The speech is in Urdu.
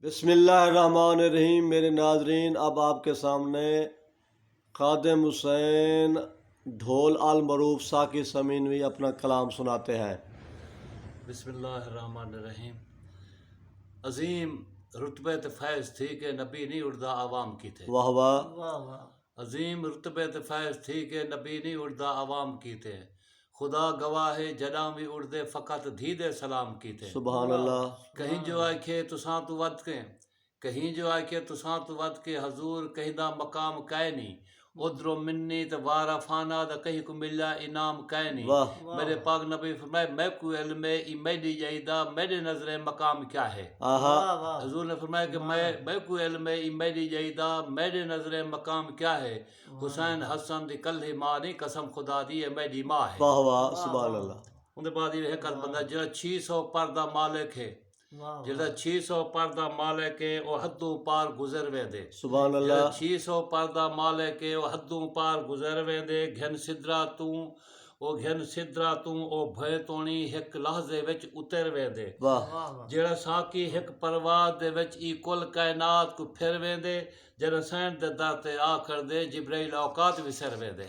بسم اللہ الرحمن الرحیم۔ میرے ناظرین، اب آپ کے سامنے خادم حسین ڈھول المعروف ساقی سمینوی اپنا کلام سناتے ہیں۔ بسم اللہ الرحمن الرحیم۔ عظیم رتبے فیض تھی کہ نبی نہیں اڑدا عوام کی تھے۔ واہ واہ۔ عظیم رتبے فیض تھی کہ نبی نہیں اڑدا عوام کی تھے۔ خدا گواہ جڑاں بھی اڑدے فقط دھیدے سلام کی تھے۔ سبحان اللہ۔ کہیں جو آکھے تساں تو ود کے، کہیں جو آکھے تساں تو ود کے، حضور کہیں دا مقام کائے نہیں۔ ادھرو منی تے وارا فانا دا کہیں کو ملا انعام کائے نہیں۔ میرے پاک نبی فرمائے میں کو علم ہے ای میری جائیدہ میرے نظر مقام کیا ہے۔ حضور نے فرمایا کہ میں کو علم ہے ای میری جائیدہ میرے نظر مقام کیا ہے۔ حسین حسن دی کلھی ماں نہیں، قسم خدا دی ہے میری ماں ہے۔ واہ واہ، سبحان اللہ۔ اندے بعد یہ ایک بندہ جڑا 600 پردہ مالک ہے، جڑا 600 پردہ مالک ہے وہ حدوں پار گزر ویندے۔ سبحان اللہ۔ جڑا 600 پردہ مالک ہے وہ حدوں پار گزر ویندے۔ گھن سدرا توں او گھن سدرا توں او بھے تونی ایک لحظے وچ اتر ویندے۔ جڑا ساقی ایک پرواز دے وچ ای کل کائنات کو پھر ویندے۔ جڑا حسین دے در تے آ کر دے جبرائیل اوقات وسر ویندے۔